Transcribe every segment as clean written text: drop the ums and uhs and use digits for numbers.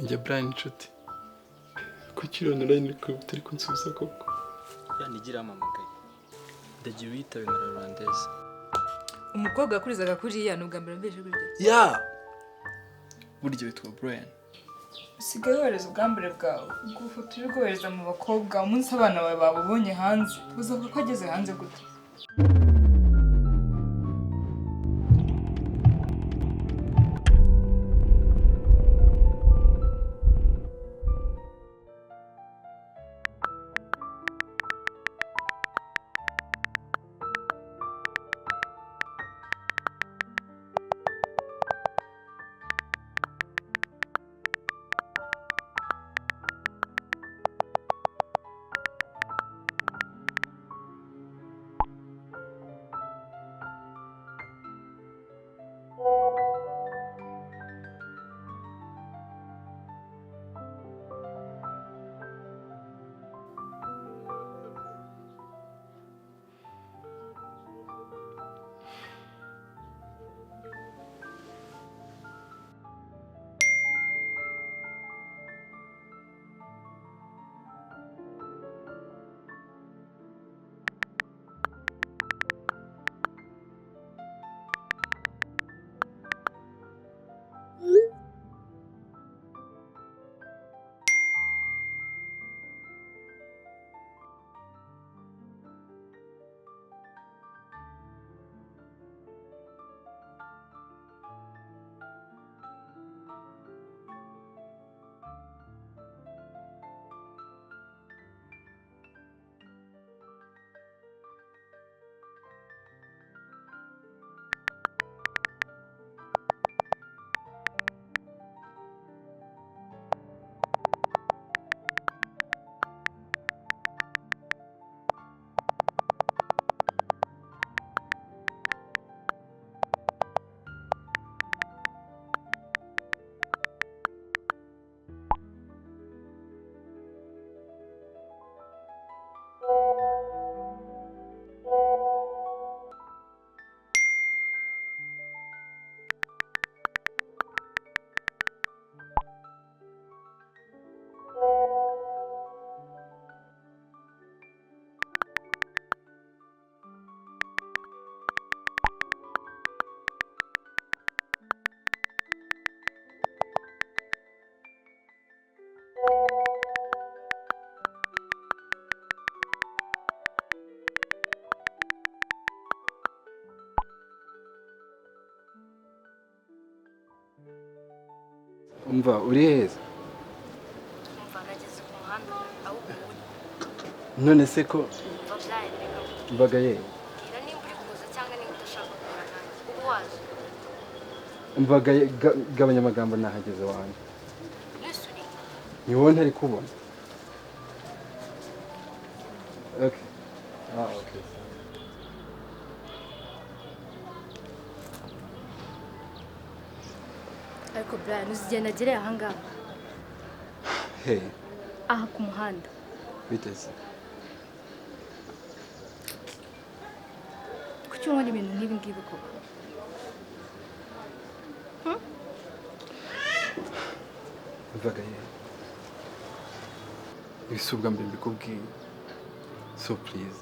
njye Brian inshuti kuki online ko utari kunsubiza koko yanigira amamagaye ndagiye witabe na Rwandese umukobwa akurizaga kuriya n'ubwa mbere mbeje gurya ya buryo witwa Brian usigaye wohereza ubwambere bwawe gufoto uri kohereza mu bakobwa umunsi abana bawe babubonye hanze uzavuga ko ageze hanze gute umva uri heza umva nageze ku muhanda ahubwo none se ko mbagaye ira nimba uri kuza cyangwa nimba udashaka kugura nanjye ubu waje mbagaye gabanya amagambo nahageze wanjye nisuri ni wowe ntari kubona okay okay ariko Brian uzigenda agereye ahangaha hey aha ku muhanda biteze kuki ubona ibintu nk'ibi ngibi koko mbagaye ibisubwa mbere mbikubwiye so please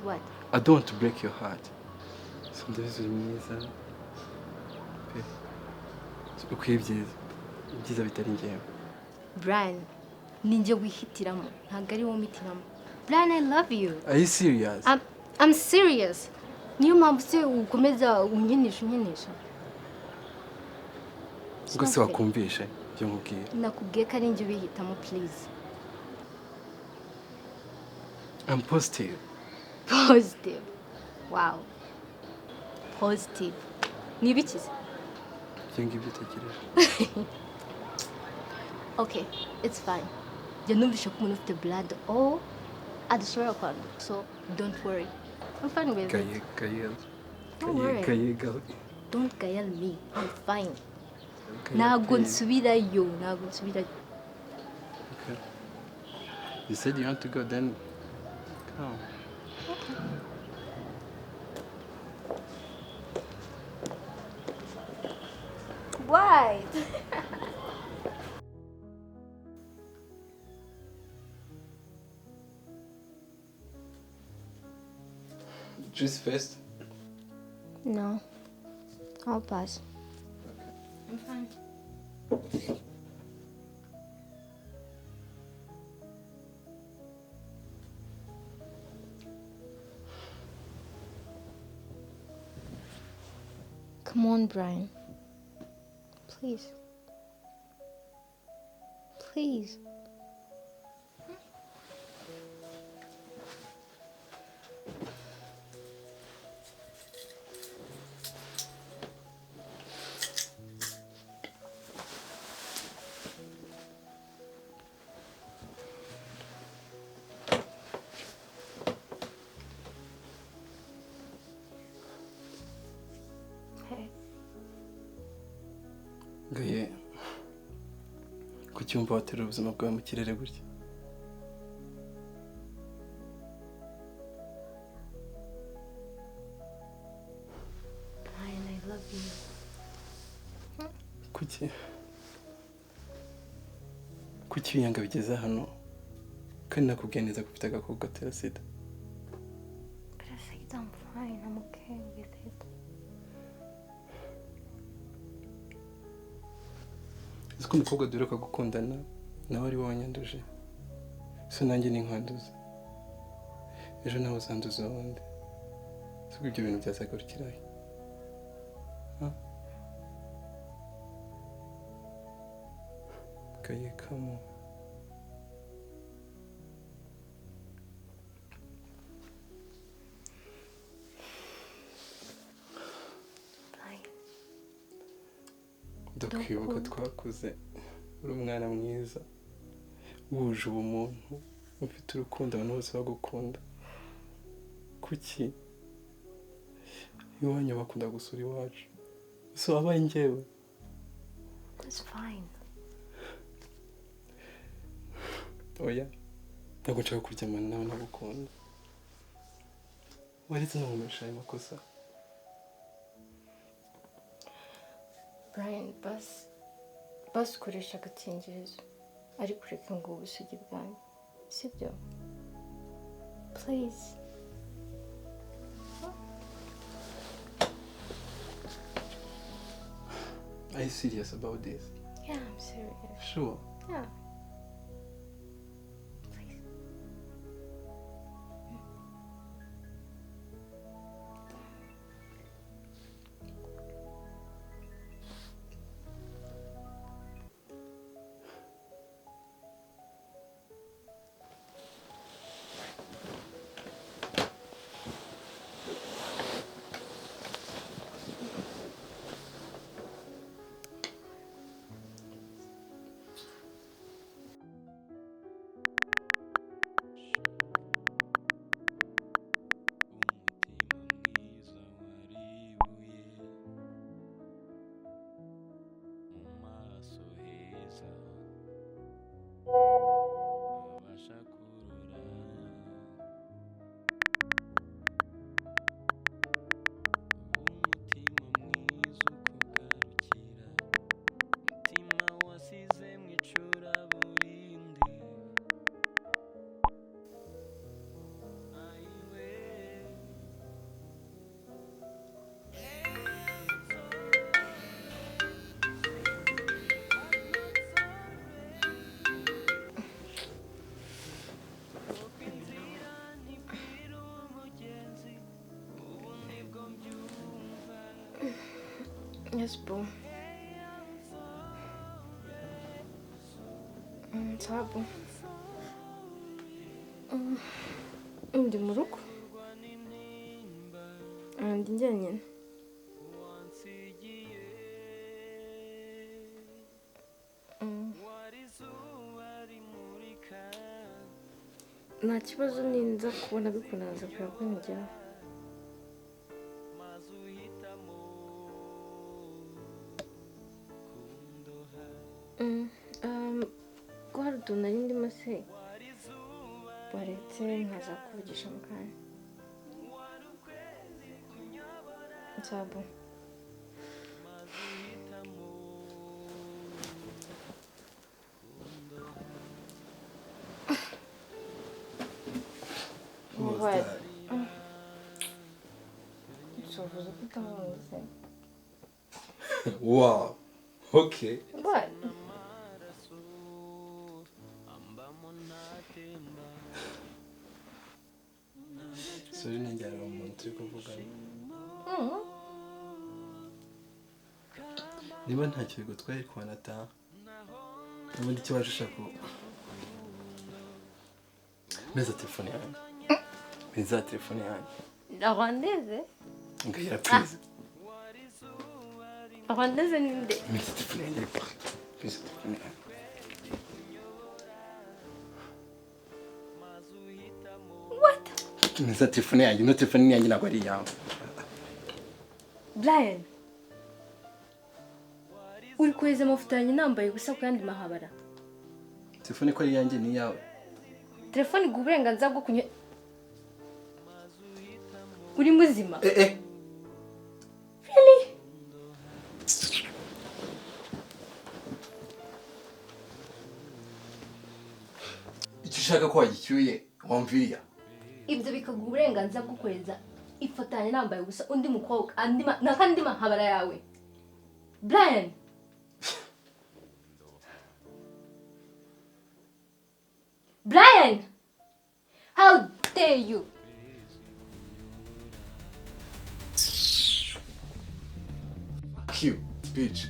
what I don't want to break your heart so ndabizi uri mwiza ukwiye ibyiza bitari njyewe Brian ninjye wihitiramo ntabwo ari wowe umitiramo Brian I love you are you serious I'm serious niyo mpamvu se ukomeza unyinisha ubwo se wakumvishe ibyo nkubwiye nakubwiye ko ari njye ubihitamo please I'm positive wow positive ni ibikize ibyo ngibyo utekereje okay it's fine njye numvishe ko umuntu ufite blood adashobora kwandura so don't worry I'm fine with it don't gayal me I'm fine ntabwo nsubirayo okay you said you want to go then come okay. What? Juice first. No. I'll pass. I'm fine. Come on, Brian. Please. Please. Hey. Gaye, kuki wumva waterera ubuzima bwawe mu kirere gutya? Brian, I love you. Kuki wiyanga bigeze hano kandi nakubwiye neza ko ufite agakoko gatera sida? But I said I'm fine. I'm okay with it. Uzi ko umukobwa duheruka gukundana nawe ari wowe wanyanduje, so nanjye ni nkwanduza. Ejo nawe uzanduza wundi. Siko ibyo bintu byazagarukirahe? Gaye, come on. Ndakwibuka twakuze uri umwana mwiza wuje ubumuntu ufite urukundo abantu bose bagukunda. Kuki iwanyu bakunda gusura iwacu, so wabaye njyewe? That's fine. Oya, ntabwo nshaka kuryamana nawe nagukunda. Waretse ntumenyesha ayo makosa. Brian, basi ukoresha agakingirizo ariko ureke ngo ubusugi bwanyu, sibyo? Please. Are you serious about this? Yeah, I'm serious. Sure. Yeah. Please. Yes, boo. Sabe? Ndi mu rugo. Ndi njyenyine. Nta kibazo ninza kubona bikunaza kuyabonegera. Ko hari utuntu nari ndimo se baretse nkaza kuvugisha mu kanya. Nzabo. Who was that? Wow. Okay. What? Sorry nanjye hari umuntu turi kuvugana. Mm. Niba ntacyo bigutwaye kubona ataha. Ubundi icyo waje ushaka meza telefone yanjye. Meza telefone yanjye. Rwandeze? Ngahera please. Rwandeze ni nde? Meza telefone yanjye. Meza telefone yanjye. What? Meza telefone yanjye, no telefone yanjye ntabwo ari iyawe. Brian. Uri kohereza amafoto yanjye nambaye ubusa ku yandi mahabara. Telefone ko ari iyanjye ni iyawe. Telefone iguha uburenganzira bwo kunywa. Uri muzima? Really? Icyo ushaka ko wagicyuye wamviriya. Ibyo bikaguha uburenganzira bwo kohereza ifoto yanjye nambaye ubusa undi mukobwa n'akandi mahabara yawe. Brian. Brian! How dare you? Fuck you, bitch.